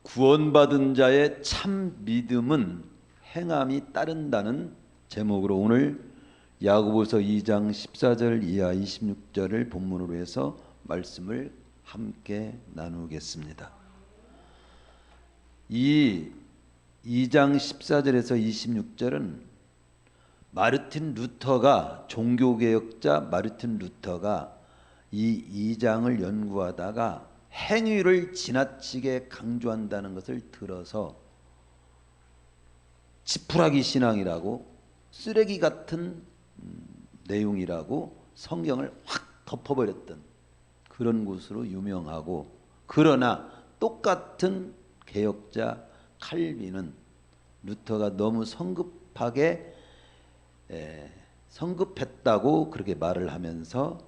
구원받은 자의 참 믿음은 행함이 따른다는 제목으로 오늘 야고보서 2장 14절 이하 26절을 본문으로 해서 말씀을 함께 나누겠습니다. 이 2장 14절에서 26절은 마르틴 루터가, 종교개혁자 마르틴 루터가 이 2장을 연구하다가 행위를 지나치게 강조한다는 것을 들어서 지푸라기 신앙이라고, 쓰레기 같은 내용이라고 성경을 확 덮어버렸던 그런 곳으로 유명하고, 그러나 똑같은 개혁자 칼빈은 루터가 너무 성급했다고 그렇게 말을 하면서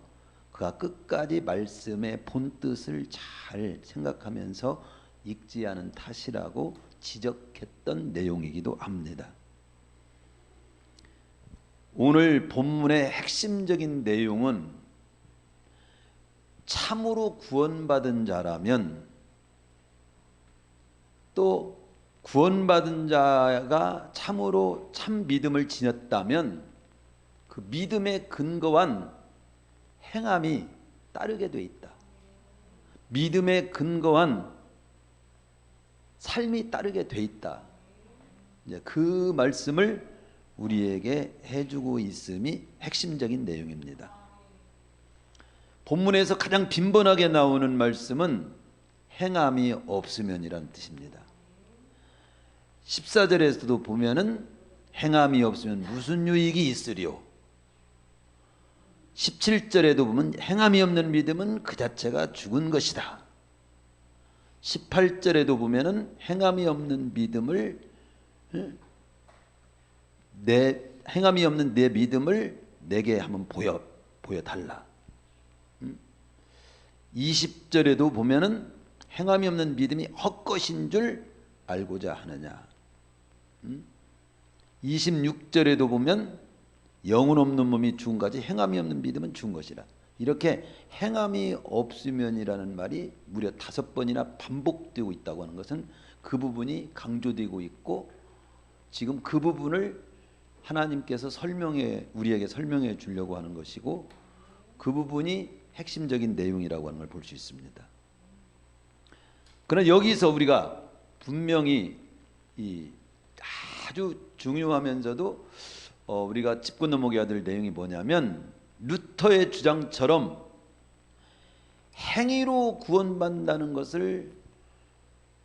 그가 끝까지 말씀의 본뜻을 잘 생각하면서 읽지 않은 탓이라고 지적했던 내용이기도 합니다. 오늘 본문의 핵심적인 내용은 참으로 구원받은 자라면, 또 구원받은 자가 참으로 참 믿음을 지녔다면 그 믿음에 근거한 행함이 따르게 돼 있다. 믿음에 근거한 삶이 따르게 돼 있다. 이제 그 말씀을 우리에게 해주고 있음이 핵심적인 내용입니다. 본문에서 가장 빈번하게 나오는 말씀은 행함이 없으면이란 뜻입니다. 14절에서도 보면은 행함이 없으면 무슨 유익이 있으리요. 17절에도 보면 행함이 없는 믿음은 그 자체가 죽은 것이다. 18절에도 보면은 행함이 없는 믿음을 행함이 없는 내 믿음을 내게 한번 보여달라. 20절에도 보면은 행함이 없는 믿음이 헛것인 줄 알고자 하느냐. 26절에도 보면 영혼 없는 몸이 죽은 것이 행함이 없는 믿음은 죽은 것이라. 이렇게 행함이 없으면이라는 말이 무려 5번이나 반복되고 있다고 하는 것은 그 부분이 강조되고 있고, 지금 그 부분을 하나님께서 우리에게 설명해 주려고 하는 것이고, 그 부분이 핵심적인 내용이라고 하는 걸 볼 수 있습니다. 그러나 여기서 우리가 분명히 아주 중요하면서도 우리가 짚고 넘어가야 될 내용이 뭐냐면, 루터의 주장처럼 행위로 구원받는다는 것을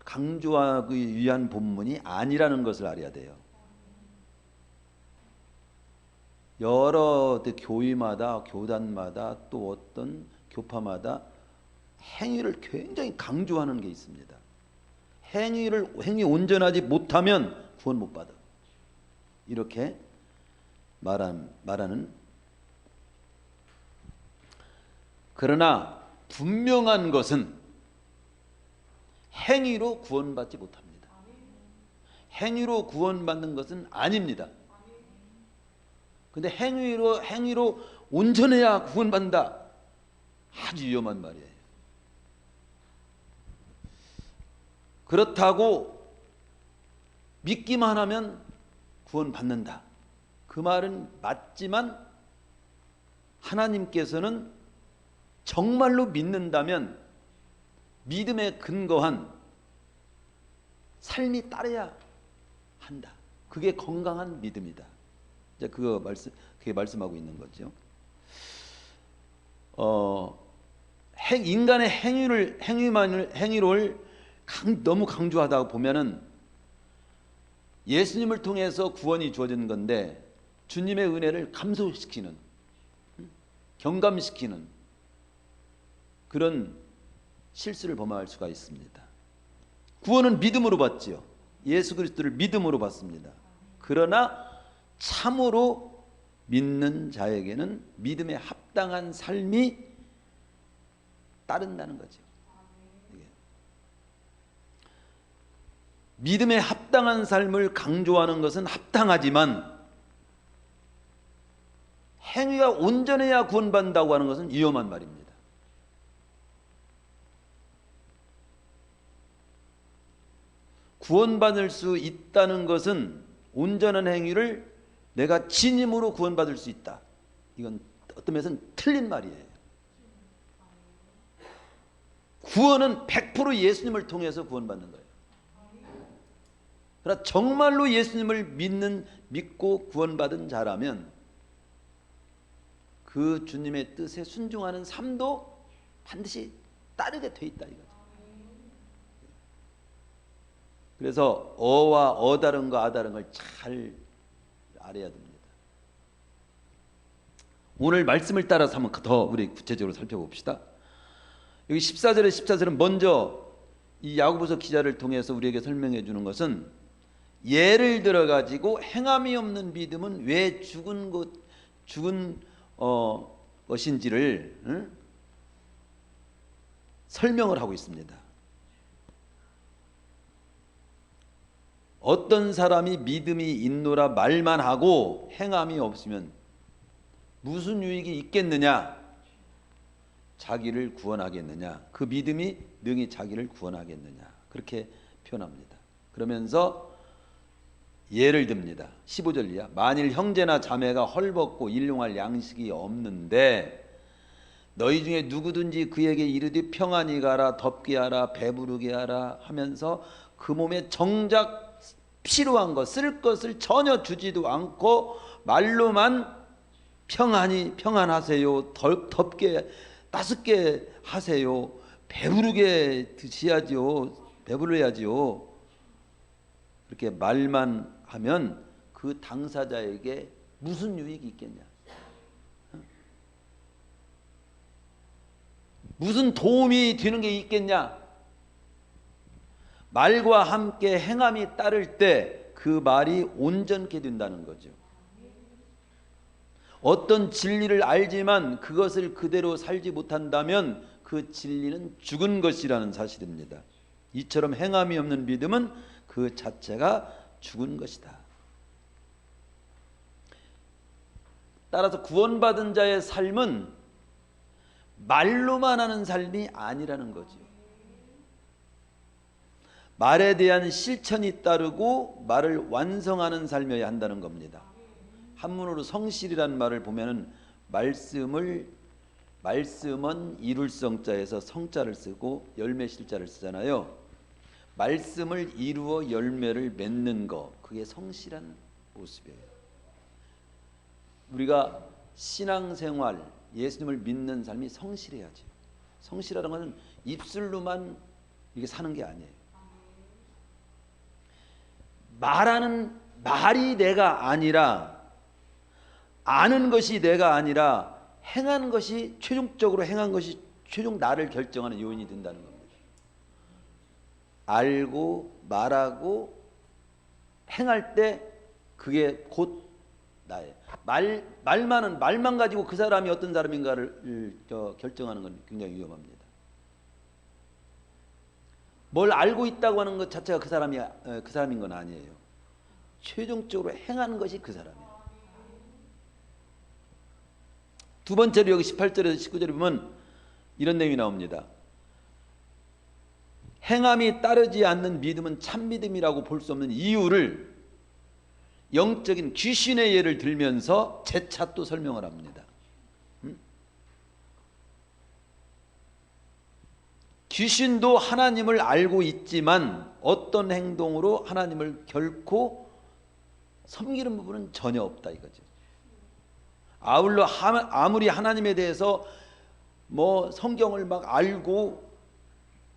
강조하기 위한 본문이 아니라는 것을 알아야 돼요. 여러 교회마다, 교단마다, 또 어떤 교파마다 행위를 굉장히 강조하는 게 있습니다. 행위 온전하지 못하면 구원 못 받아, 이렇게 말하는. 그러나 분명한 것은 행위로 구원받지 못합니다. 행위로 구원받는 것은 아닙니다. 근데 행위로 온전해야 구원받는다, 아주 위험한 말이에요. 그렇다고 믿기만 하면 구원받는다, 그 말은 맞지만 하나님께서는 정말로 믿는다면 믿음에 근거한 삶이 따라야 한다. 그게 건강한 믿음이다. 이제 그게 말씀하고 있는 거죠. 인간의 행위를 너무 강조하다 보면은 예수님을 통해서 구원이 주어진 건데, 주님의 은혜를 감소시키는, 경감시키는 그런 실수를 범할 수가 있습니다. 구원은 믿음으로 받지요. 예수 그리스도를 믿음으로 받습니다. 그러나 참으로 믿는 자에게는 믿음에 합당한 삶이 따른다는 거죠. 믿음에 합당한 삶을 강조하는 것은 합당하지만 행위가 온전해야 구원받는다고 하는 것은 위험한 말입니다. 구원받을 수 있다는 것은 온전한 행위를 내가 진임으로 구원받을 수 있다. 이건 어떤 면에서는 틀린 말이에요. 구원은 100% 예수님을 통해서 구원받는 거예요. 그러나 정말로 예수님을 믿고 구원받은 자라면 그 주님의 뜻에 순종하는 삶도 반드시 따르게 돼 있다 이거죠. 그래서 어와 어다른 거 아다른 걸 잘 알아야 됩니다. 오늘 말씀을 따라서 한번 더 우리 구체적으로 살펴봅시다. 여기 14절은 먼저 이 야고보서 기자를 통해서 우리에게 설명해 주는 것은 예를 들어 가지고 행함이 없는 믿음은 왜 죽은 것인지를 설명을 하고 있습니다. 어떤 사람이 믿음이 있노라 말만 하고 행함이 없으면 무슨 유익이 있겠느냐? 자기를 구원하겠느냐? 그 믿음이 능히 자기를 구원하겠느냐? 그렇게 표현합니다. 그러면서 예를 듭니다. 15절 이하. 만일 형제나 자매가 헐벗고 일용할 양식이 없는데 너희 중에 누구든지 그에게 이르되 평안히 가라, 덥게 하라, 배부르게 하라 하면서 그 몸에 정작 필요한 것, 쓸 것을 전혀 주지도 않고 말로만 평안하세요, 덥게 따숩게 하세요, 배부르게 드셔야지요, 배부르야지요, 그렇게 말만 하면 그 당사자에게 무슨 유익이 있겠냐? 무슨 도움이 되는 게 있겠냐? 말과 함께 행함이 따를 때 그 말이 온전케 된다는 거죠. 어떤 진리를 알지만 그것을 그대로 살지 못한다면 그 진리는 죽은 것이라는 사실입니다. 이처럼 행함이 없는 믿음은 그 자체가 죽은 것이다. 따라서 구원받은 자의 삶은 말로만 하는 삶이 아니라는 거죠. 말에 대한 실천이 따르고 말을 완성하는 삶이어야 한다는 겁니다. 한문으로 성실이라는 말을 보면은 말씀은 이룰성자에서 성자를 쓰고 열매실자를 쓰잖아요. 말씀을 이루어 열매를 맺는 거, 그게 성실한 모습이에요. 우리가 신앙생활, 예수님을 믿는 삶이 성실해야죠. 성실하는 것은 입술로만 이게 사는 게 아니에요. 말하는 말이 내가 아니라, 아는 것이 내가 아니라 행하는 것이, 최종적으로 행한 것이 최종 나를 결정하는 요인이 된다는 겁니다. 알고 말하고 행할 때 그게 곧 나예요. 말만 가지고 그 사람이 어떤 사람인가를 결정하는 건 굉장히 위험합니다. 뭘 알고 있다고 하는 것 자체가 그 사람인 건 아니에요. 최종적으로 행하는 것이 그 사람이에요. 두 번째로 여기 18절에서 19절에 보면 이런 내용이 나옵니다. 행함이 따르지 않는 믿음은 참 믿음이라고 볼 수 없는 이유를 영적인 귀신의 예를 들면서 재차 또 설명을 합니다. 귀신도 하나님을 알고 있지만 어떤 행동으로 하나님을 결코 섬기는 부분은 전혀 없다 이거죠. 아울러 아무리 하나님에 대해서 뭐 성경을 막 알고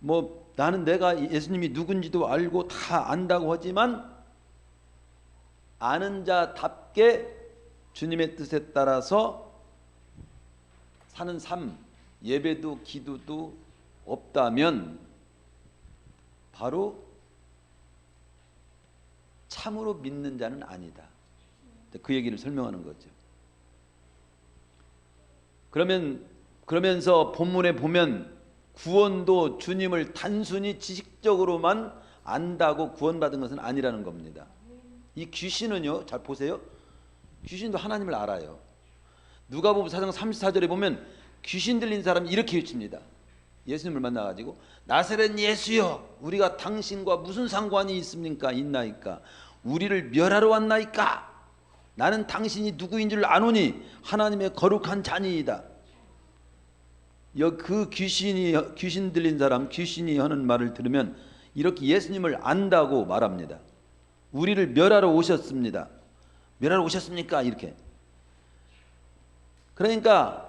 뭐 나는 내가 예수님이 누군지도 알고 다 안다고 하지만 아는 자답게 주님의 뜻에 따라서 사는 삶, 예배도 기도도 없다면 바로 참으로 믿는 자는 아니다. 그 얘기를 설명하는 거죠. 그러면서 본문에 보면 구원도 주님을 단순히 지식적으로만 안다고 구원받은 것은 아니라는 겁니다. 이 귀신은요, 잘 보세요. 귀신도 하나님을 알아요. 누가복음 4장 34절에 보면 귀신 들린 사람이 이렇게 외칩니다. 예수님을 만나가지고 나사렛 예수여, 우리가 당신과 무슨 상관이 있습니까? 있나이까? 우리를 멸하러 왔나이까? 나는 당신이 누구인 줄 아노니 하나님의 거룩한 자니이다. 그 귀신 들린 사람, 귀신이 하는 말을 들으면 이렇게 예수님을 안다고 말합니다. 우리를 멸하러 오셨습니다. 멸하러 오셨습니까? 이렇게. 그러니까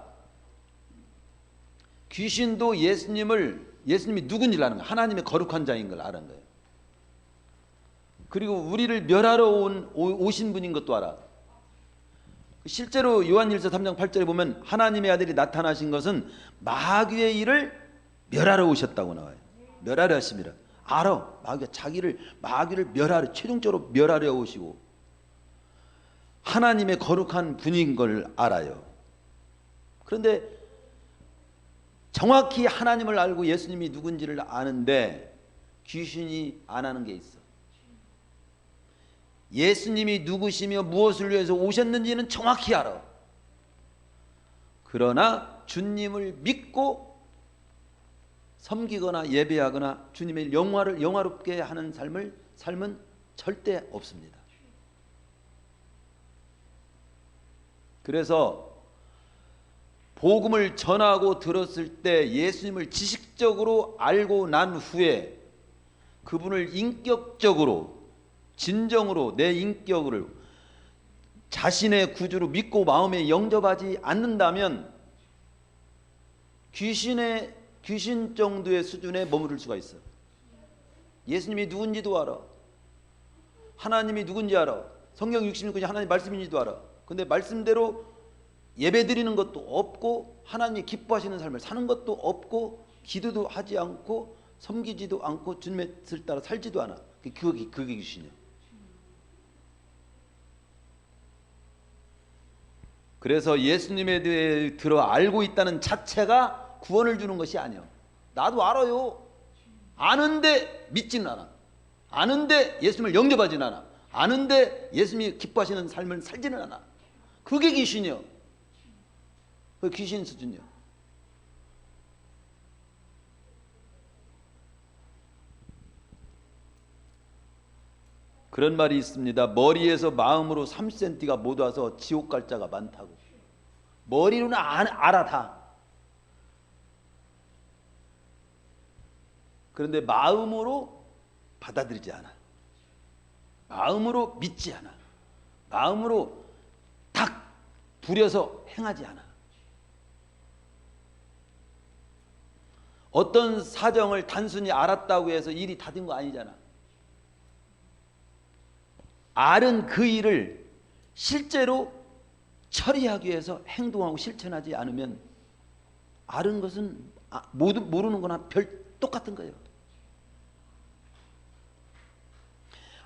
귀신도 예수님이 누군지 아는 거예요. 하나님의 거룩한 자인 걸 아는 거예요. 그리고 우리를 멸하러 오신 분인 것도 알아. 실제로 요한일서 3장 8절에 보면 하나님의 아들이 나타나신 것은 마귀의 일을 멸하러 오셨다고 나와요. 멸하려 하십니다. 알아. 마귀를 멸하려, 최종적으로 멸하려 오시고 하나님의 거룩한 분인 걸 알아요. 그런데 정확히 하나님을 알고 예수님이 누군지를 아는데 귀신이 안 하는 게 있어. 예수님이 누구시며 무엇을 위해서 오셨는지는 정확히 알아. 그러나 주님을 믿고 섬기거나 예배하거나 주님의 영화롭게 하는 삶은 절대 없습니다. 그래서 복음을 전하고 들었을 때 예수님을 지식적으로 알고 난 후에 그분을 인격적으로 진정으로 내 인격을 자신의 구주로 믿고 마음에 영접하지 않는다면 귀신 정도의 수준에 머무를 수가 있어. 예수님이 누군지도 알아. 하나님이 누군지 알아. 성경 66권이 하나님 말씀인지도 알아. 근데 말씀대로 예배드리는 것도 없고 하나님이 기뻐하시는 삶을 사는 것도 없고 기도도 하지 않고 섬기지도 않고 주님의 뜻을 따라 살지도 않아. 그게 귀신이야. 그래서 예수님에 대해 들어 알고 있다는 자체가 구원을 주는 것이 아니야. 나도 알아요. 아는데 믿지는 않아. 아는데 예수님을 영접하지는 않아. 아는데 예수님이 기뻐하시는 삶을 살지는 않아. 그게 귀신이야. 그 귀신 수준이야. 그런 말이 있습니다. 머리에서 마음으로 3cm가 못 와서 지옥 갈 자가 많다고. 머리로는 알아 다. 그런데 마음으로 받아들이지 않아. 마음으로 믿지 않아. 마음으로 딱 부려서 행하지 않아. 어떤 사정을 단순히 알았다고 해서 일이 다 된 거 아니잖아. 알은 그 일을 실제로 처리하기 위해서 행동하고 실천하지 않으면 알은 것은 모르는 거나 똑같은 거예요.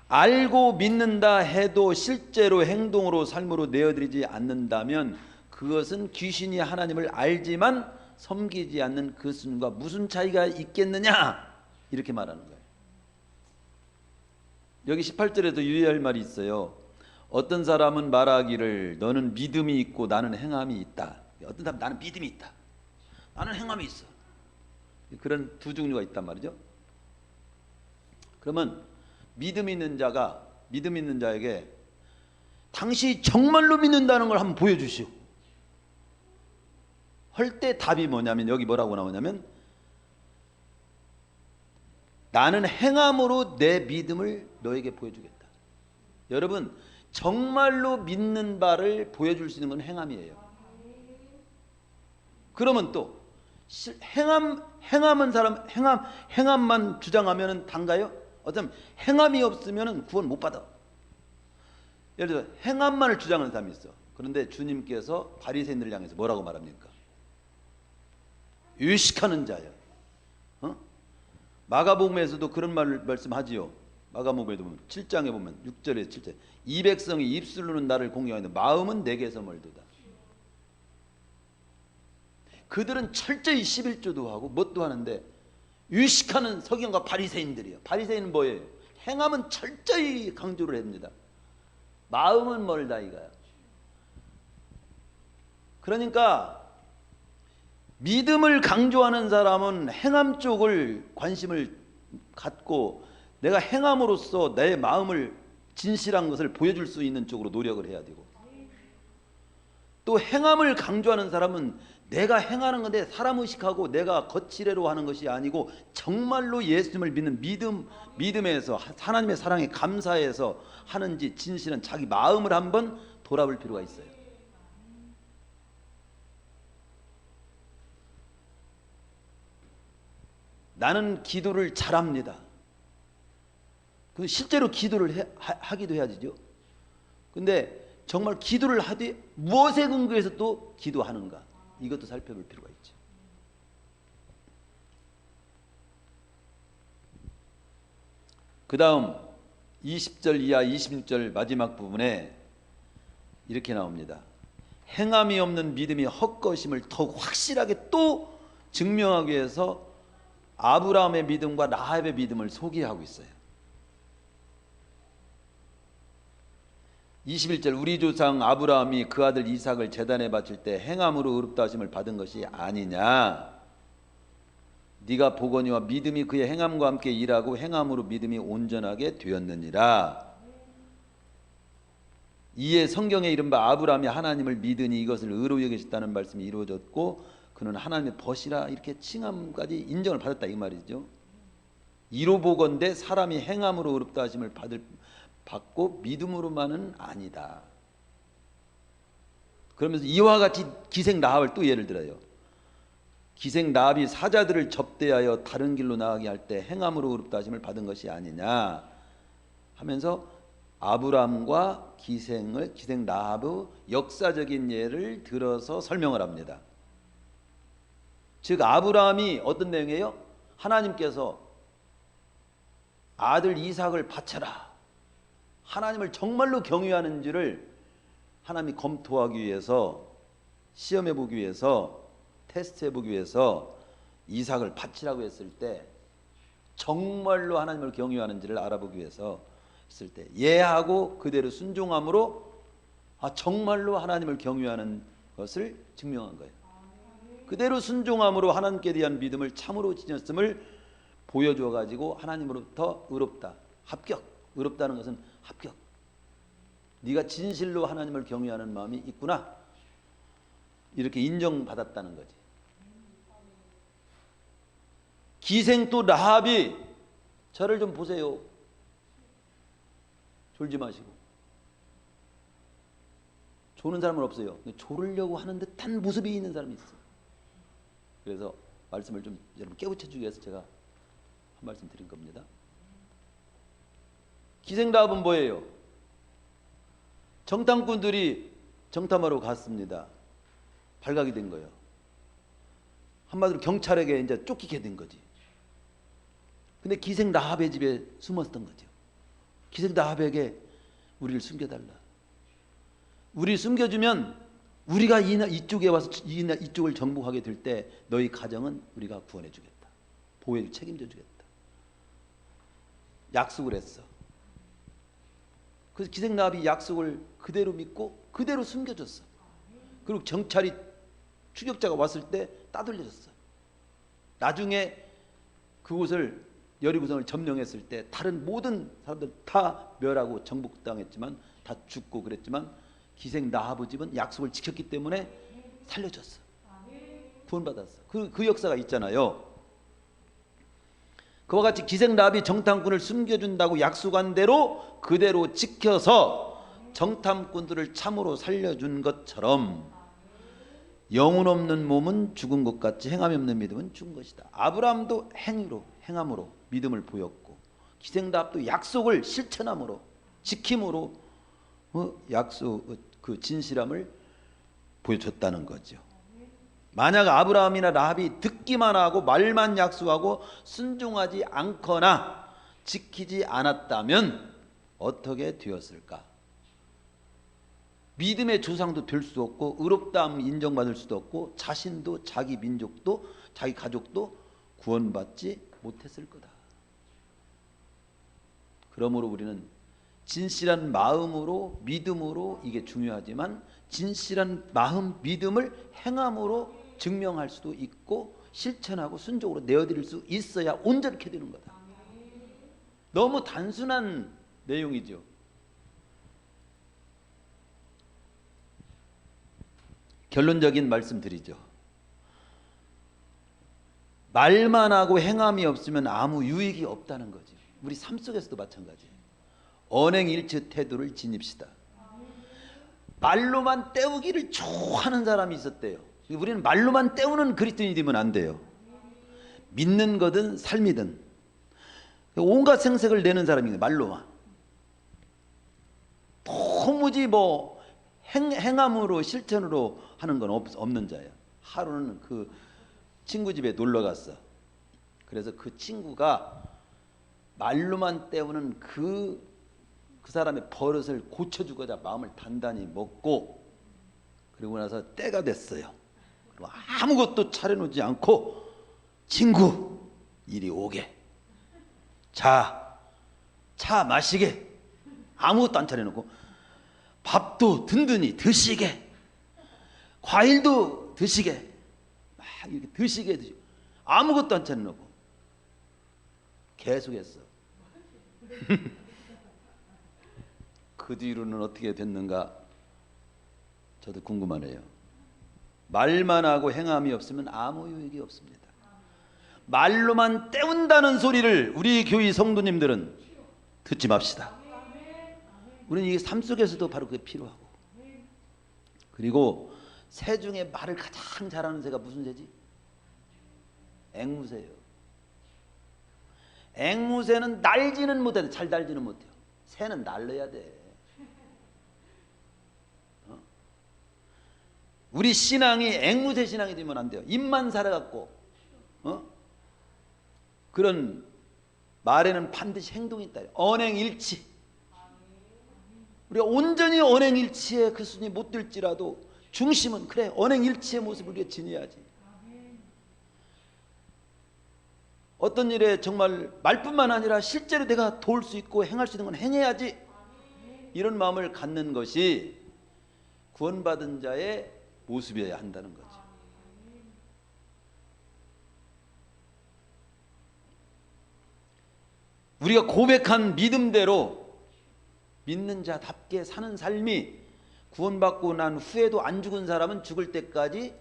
알고 믿는다 해도 실제로 행동으로 삶으로 내어드리지 않는다면 그것은 귀신이 하나님을 알지만 섬기지 않는 그 순과 무슨 차이가 있겠느냐, 이렇게 말하는 거예요. 여기 18절에도 유의할 말이 있어요. 어떤 사람은 말하기를 너는 믿음이 있고 나는 행함이 있다. 어떤 사람은 나는 믿음이 있다, 나는 행함이 있어. 그런 두 종류가 있단 말이죠. 그러면 믿음 있는 자에게 당신이 정말로 믿는다는 걸 한번 보여주시오. 할 때 답이 뭐냐면, 여기 뭐라고 나오냐면 나는 행함으로 내 믿음을 너에게 보여주겠다. 여러분, 정말로 믿는 바를 보여줄 수 있는 건 행함이에요. 그러면 또 행함만 주장하면 단가요? 어쩌면 행함이 없으면 구원 못 받아. 예를 들어 행함만을 주장하는 사람이 있어. 그런데 주님께서 바리새인들을 향해서 뭐라고 말합니까? 의식하는 자야. 마가복음에서도 그런 말을 말씀하지요. 마가복음에도 보면 7장에 보면 6절에 7절 이 백성이 입술로는 나를 공경하는데 마음은 내게서 멀도다. 그들은 철저히 11조도 하고 뭣도 하는데 의식하는 서기관과 바리새인들이에요. 바리새인은 뭐예요? 행함은 철저히 강조를 합니다. 마음은 멀다 이거야. 그러니까 믿음을 강조하는 사람은 행함 쪽을 관심을 갖고 내가 행함으로써 내 마음을 진실한 것을 보여줄 수 있는 쪽으로 노력을 해야 되고, 또 행함을 강조하는 사람은 내가 행하는 건데 사람 의식하고 내가 거칠애로 하는 것이 아니고 정말로 예수님을 믿는 믿음에서 하나님의 사랑에 감사해서 하는지 진실한 자기 마음을 한번 돌아볼 필요가 있어요. 나는 기도를 잘합니다. 그 실제로 기도를 하기도 해야지죠. 근데 정말 기도를 하되 무엇에 근거해서 또 기도하는가, 이것도 살펴볼 필요가 있죠. 그 다음 20절 이하 26절 마지막 부분에 이렇게 나옵니다. 행함이 없는 믿음이 헛것임을 더욱 확실하게 또 증명하기 위해서 아브라함의 믿음과 라합의 믿음을 소개하고 있어요. 21절 우리 조상 아브라함이 그 아들 이삭을 제단에 바칠 때 행함으로 의롭다 하심을 받은 것이 아니냐. 네가 보거니와 믿음이 그의 행함과 함께 일하고 행함으로 믿음이 온전하게 되었느니라. 이에 성경에 이른바 아브라함이 하나님을 믿으니 이것을 의로 여기셨다는 말씀이 이루어졌고 그는 하나님의 벗이라 이렇게 칭함까지 인정을 받았다, 이 말이죠. 이로 보건대 사람이 행함으로 의롭다 하심을 받고 믿음으로만은 아니다. 그러면서 이와 같이 기생 라합을 또 예를 들어요. 기생 라합이 사자들을 접대하여 다른 길로 나가게 할 때 행함으로 의롭다 하심을 받은 것이 아니냐 하면서 아브라함과 기생 라합의 역사적인 예를 들어서 설명을 합니다. 즉 아브라함이 어떤 내용이에요? 하나님께서 아들 이삭을 바쳐라, 하나님을 정말로 경외하는지를 하나님이 검토하기 위해서, 시험해 보기 위해서, 테스트해 보기 위해서 이삭을 바치라고 했을 때 정말로 하나님을 경외하는지를 알아보기 위해서 했을 때 예하고 그대로 순종함으로 정말로 하나님을 경외하는 것을 증명한 거예요. 그대로 순종함으로 하나님께 대한 믿음을 참으로 지녔음을 보여줘 가지고 하나님으로부터 의롭다, 합격, 의롭다는 것은 합격, 네가 진실로 하나님을 경외하는 마음이 있구나, 이렇게 인정받았다는 거지. 기생 또 라합이, 저를 좀 보세요. 졸지 마시고. 조는 사람은 없어요. 졸으려고 하는 듯한 모습이 있는 사람이 있어. 그래서 말씀을 좀 여러분 깨우쳐 주기 위해서 제가 한 말씀 드린 겁니다. 기생 라합은 뭐예요? 정탐꾼들이 정탐하러 갔습니다. 발각이 된 거예요. 한마디로 경찰에게 이제 쫓기게 된 거지. 근데 기생 라합의 집에 숨었던 거죠. 기생 라합에게 우리를 숨겨달라. 우리 숨겨주면 우리가 이쪽에 와서 이쪽을 정복하게 될 때 너희 가정은 우리가 구원해 주겠다, 보호해 책임져 주겠다, 약속을 했어. 그래서 기생 라합이 약속을 그대로 믿고 그대로 숨겨줬어. 그리고 경찰이 추격자가 왔을 때 따돌려졌어. 나중에 그곳을 여리고성을 점령했을 때 다른 모든 사람들 다 멸하고 정복당했지만 다 죽고 그랬지만 기생 라합의 집은 약속을 지켰기 때문에 살려줬어. 구원받았어. 그 역사가 있잖아요. 그와 같이 기생 라합이 정탐꾼을 숨겨준다고 약속한 대로 그대로 지켜서 정탐꾼들을 참으로 살려준 것처럼 영혼 없는 몸은 죽은 것 같이 행함이 없는 믿음은 죽은 것이다. 아브라함도 행함으로 믿음을 보였고 기생 라합도 약속을 실천함으로 지킴으로 약속 그 진실함을 보여줬다는 거죠. 만약 아브라함이나 라합이 듣기만 하고 말만 약속하고 순종하지 않거나 지키지 않았다면 어떻게 되었을까? 믿음의 조상도 될 수 없고 의롭다함 인정받을 수도 없고 자신도 자기 민족도 자기 가족도 구원받지 못했을 거다. 그러므로 우리는 진실한 마음으로 믿음으로, 이게 중요하지만 진실한 마음 믿음을 행함으로 증명할 수도 있고 실천하고 순종으로 내어드릴 수 있어야 온전케 되는 거다. 너무 단순한 내용이죠. 결론적인 말씀 드리죠. 말만 하고 행함이 없으면 아무 유익이 없다는 거지. 우리 삶 속에서도 마찬가지예요. 언행일치 태도를 지닙시다. 말로만 때우기를 좋아하는 사람이 있었대요. 우리는 말로만 때우는 그리스도인이 되면 안 돼요. 믿는 거든 삶이든 온갖 생색을 내는 사람이 말로만. 도무지 뭐 행함으로 실천으로 하는 건 없는 자예요. 하루는 그 친구 집에 놀러 갔어. 그래서 그 친구가 말로만 때우는 그 사람의 버릇을 고쳐주고자 마음을 단단히 먹고, 그리고 나서 때가 됐어요. 그리고 아무것도 차려놓지 않고 친구 이리 오게, 자, 차 마시게, 아무것도 안 차려놓고 밥도 든든히 드시게, 과일도 드시게, 막 이렇게 드시게 아무것도 안 차려놓고 계속했어. 그 뒤로는 어떻게 됐는가 저도 궁금하네요. 말만 하고 행함이 없으면 아무 유익이 없습니다. 말로만 때운다는 소리를 우리 교회 성도님들은 듣지 맙시다. 우리는 이게 삶 속에서도 바로 그게 필요하고. 그리고 새 중에 말을 가장 잘하는 새가 무슨 새지? 앵무새예요. 앵무새는 날지는 못해. 잘 날지는 못해요. 새는 날려야 돼. 우리 신앙이 앵무새 신앙이 되면 안 돼요. 입만 살아갖고 그런 말에는 반드시 행동이 있다. 언행일치. 우리가 온전히 언행일치에 그 순위 못 들지라도 중심은 그래 언행일치의 모습을 우리가 지녀야지. 어떤 일에 정말 말뿐만 아니라 실제로 내가 도울 수 있고 행할 수 있는 건 행해야지. 이런 마음을 갖는 것이 구원받은 자의 모습이어야 한다는 거죠. 우리가 고백한 믿음대로 믿는 자답게 사는 삶이, 구원받고 난 후에도 안 죽은 사람은 죽을 때까지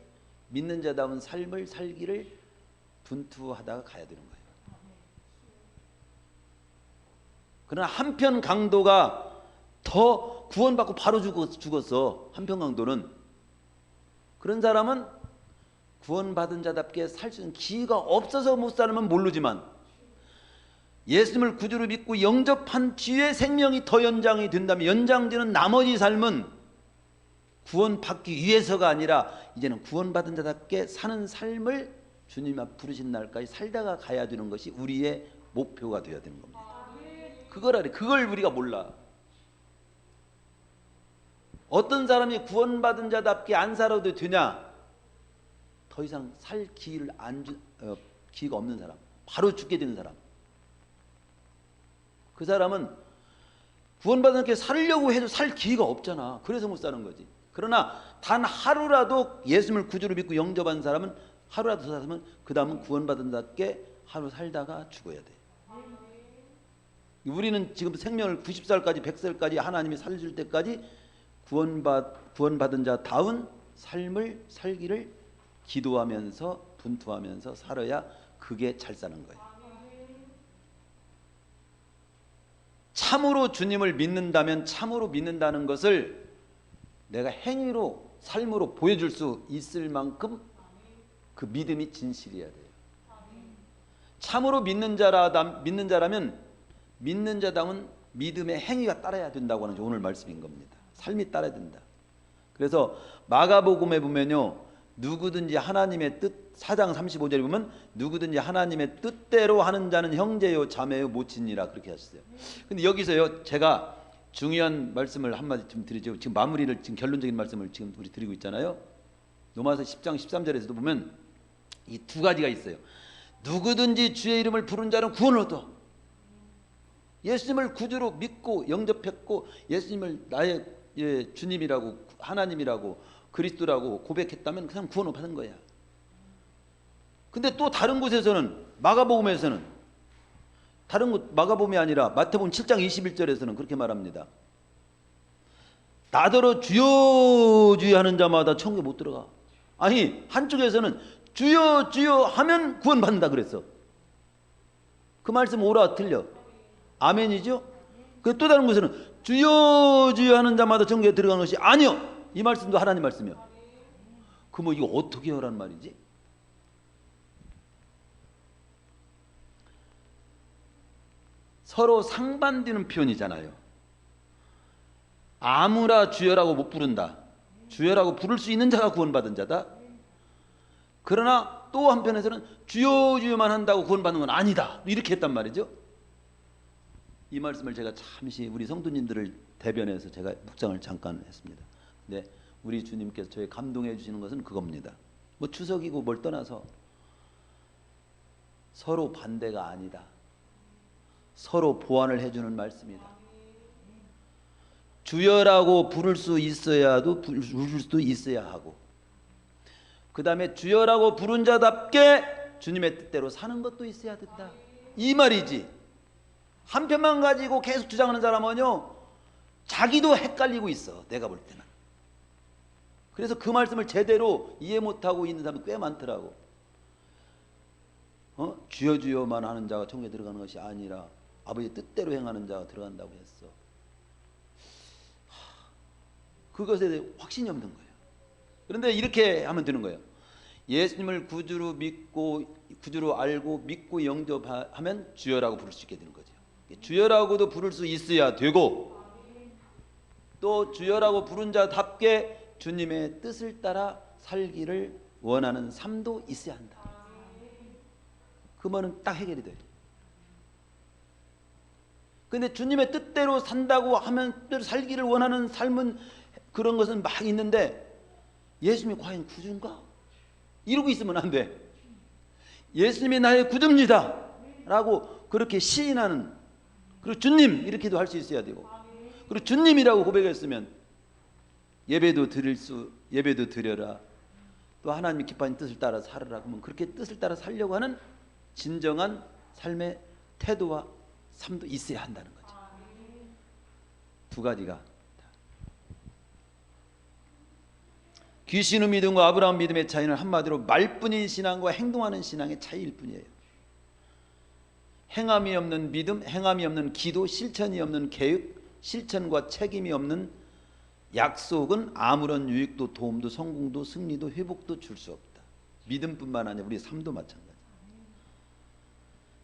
믿는 자다운 삶을 살기를 분투하다가 가야 되는 거예요. 그러나 한편 강도가 더 구원받고 바로 죽었어. 한편 강도는. 그런 사람은 구원받은 자답게 살 수 있는 기회가 없어서 못 살면 모르지만, 예수님을 구주로 믿고 영접한 뒤에 생명이 더 연장이 된다면 연장되는 나머지 삶은 구원받기 위해서가 아니라 이제는 구원받은 자답게 사는 삶을 주님 앞 부르신 날까지 살다가 가야 되는 것이 우리의 목표가 되어야 되는 겁니다. 그걸 우리가 몰라. 어떤 사람이 구원받은 자답게 안 살아도 되냐? 더 이상 살 기회를 기회가 없는 사람, 바로 죽게 되는 사람. 그 사람은 구원받은 자답게 살려고 해도 살 기회가 없잖아. 그래서 못 사는 거지. 그러나 단 하루라도 예수님을 구주로 믿고 영접한 사람은, 하루라도 살면 그 다음은 구원받은 자답게 하루 살다가 죽어야 돼. 우리는 지금 생명을 90살까지 100살까지 하나님이 살려줄 때까지 구원받은 자다운 삶을 살기를 기도하면서 분투하면서 살아야 그게 잘 사는 거예요. 참으로 주님을 믿는다면 참으로 믿는다는 것을 내가 행위로 삶으로 보여줄 수 있을 만큼 그 믿음이 진실이어야 돼요. 참으로 믿는 자라면 믿는 자다운 믿음의 행위가 따라야 된다고 하는 게 오늘 말씀인 겁니다. 삶이 따라야 된다. 그래서 마가복음에 보면요, 누구든지 하나님의 뜻, 4장 35절에 보면 누구든지 하나님의 뜻대로 하는 자는 형제요 자매요 모친이라 그렇게 하셨어요. 근데 여기서요, 제가 중요한 말씀을 한마디 좀 드리죠. 지금 마무리를, 지금 결론적인 말씀을 지금 우리 드리고 있잖아요. 로마서 10장 13절에서도 보면 이 두 가지가 있어요. 누구든지 주의 이름을 부른 자는 구원을 얻어. 예수님을 구주로 믿고 영접했고 예수님을 나의 주님이라고 하나님이라고 그리스도라고 고백했다면 그 사람 구원을 받은 거야. 근데 또 다른 곳에서는 마가복음에서는 다른 곳 마가복음이 아니라 마태복음 7장 21절에서는 그렇게 말합니다. 나더러 주여 주여 하는 자마다 천국에 못 들어가. 아니 한쪽에서는 주여 주여 하면 구원받는다 그랬어. 그 말씀 오라 틀려? 아멘이죠? 그 또 다른 곳에는 주여 주여 하는 자마다 천국에 들어가는 것이 아니요. 이 말씀도 하나님 말씀이요. 그 뭐 이거 어떻게 하란 말이지? 서로 상반되는 표현이잖아요. 아무나 주여라고 못 부른다. 주여라고 부를 수 있는 자가 구원받은 자다. 그러나 또 한편에서는 주여 주여만 한다고 구원받는 건 아니다. 이렇게 했단 말이죠. 이 말씀을 제가 잠시 우리 성도님들을 대변해서 제가 묵상을 잠깐 했습니다. 근데 우리 주님께서 저에 감동해 주시는 것은 그겁니다. 뭐 추석이고 뭘 떠나서 서로 반대가 아니다. 서로 보완을 해주는 말씀이다. 주여라고 부를 수 있어야도 부를 수도 있어야 하고, 그 다음에 주여라고 부른 자답게 주님의 뜻대로 사는 것도 있어야 된다. 이 말이지. 한편만 가지고 계속 주장하는 사람은요, 자기도 헷갈리고 있어. 내가 볼 때는. 그래서 그 말씀을 제대로 이해 못하고 있는 사람이 꽤 많더라고. 주여 주여만 하는 자가 천국에 들어가는 것이 아니라 아버지의 뜻대로 행하는 자가 들어간다고 했어. 그것에 대해 확신이 없는 거예요. 그런데 이렇게 하면 되는 거예요. 예수님을 구주로 믿고, 구주로 알고 믿고 영접하면 주여라고 부를 수 있게 되는 거죠. 주여라고도 부를 수 있어야 되고, 또 주여라고 부른 자답게 주님의 뜻을 따라 살기를 원하는 삶도 있어야 한다. 그러면 딱 해결이 돼요. 근데 주님의 뜻대로 산다고 하면 뜻대로 살기를 원하는 삶은, 그런 것은 막 있는데 예수님이 과연 구주인가? 이러고 있으면 안 돼. 예수님이 나의 구주입니다 라고 그렇게 시인하는, 그리고 주님 이렇게도 할 수 있어야 되고, 그리고 주님이라고 고백했으면 예배도 드려라, 또 하나님이 기뻐하는 뜻을 따라 살으라. 그러면 그렇게 뜻을 따라 살려고 하는 진정한 삶의 태도와 삶도 있어야 한다는 거죠. 두 가지가. 귀신의 믿음과 아브라함 믿음의 차이는 한마디로 말뿐인 신앙과 행동하는 신앙의 차이일 뿐이에요. 행함이 없는 믿음, 행함이 없는 기도, 실천이 없는 계획, 실천과 책임이 없는 약속은 아무런 유익도 도움도 성공도 승리도 회복도 줄 수 없다. 믿음뿐만 아니라 우리 삶도 마찬가지.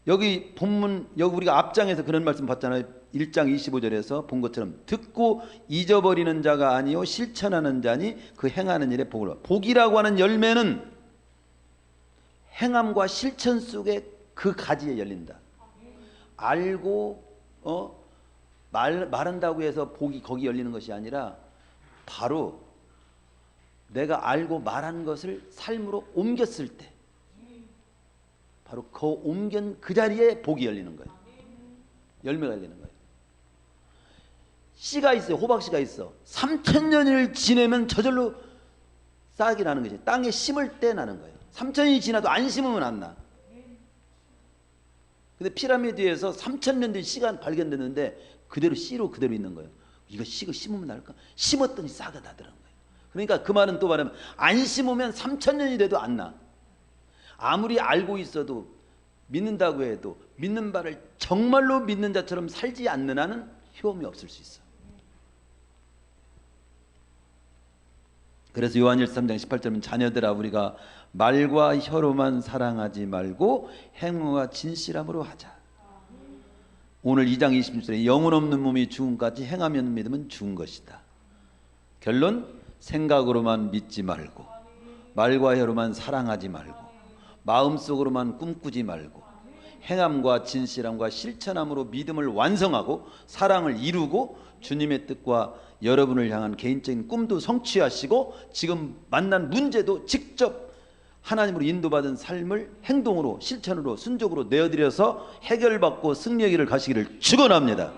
여기 본문, 여기 우리가 앞장에서 그런 말씀 봤잖아요. 1장 25절에서 본 것처럼 듣고 잊어버리는 자가 아니요 실천하는 자니 그 행하는 일에 복을 받아. 복이라고 하는 열매는 행함과 실천 속에 그 가지에 열린다. 알고 말한다고 해서 복이 거기 열리는 것이 아니라 바로 내가 알고 말한 것을 삶으로 옮겼을 때 바로 그 옮긴 그 자리에 복이 열리는 거예요. 열매가 열리는 거예요. 씨가 있어요. 호박씨가 있어. 3000년을 지내면 저절로 싹이 나는 거지. 땅에 심을 때 나는 거예요. 3000년이 지나도 안 심으면 안 나. 근데 피라미드에서 3000년 된 씨가 발견됐는데 그대로 씨로 그대로 있는 거예요. 이거 씨가 심으면 날까? 심었더니 싹이 나더라는 거예요. 그러니까 그 말은 또 말하면 안 심으면 3000년이 돼도 안 나. 아무리 알고 있어도 믿는다고 해도 믿는 바를 정말로 믿는 자처럼 살지 않는 한은 효험이 없을 수 있어. 그래서 요한일서 3장 18절은 자녀들아 우리가 말과 혀로만 사랑하지 말고 행위와 진실함으로 하자. 오늘 2장 26절에 영혼 없는 몸이 죽음까지 행하면 없는 믿음은 죽은 것이다. 결론, 생각으로만 믿지 말고 말과 혀로만 사랑하지 말고 마음속으로만 꿈꾸지 말고 행함과 진실함과 실천함으로 믿음을 완성하고 사랑을 이루고 주님의 뜻과 여러분을 향한 개인적인 꿈도 성취하시고 지금 만난 문제도 직접 하나님으로 인도받은 삶을 행동으로 실천으로 순종으로 내어드려서 해결받고 승리의 길을 가시기를 축원합니다.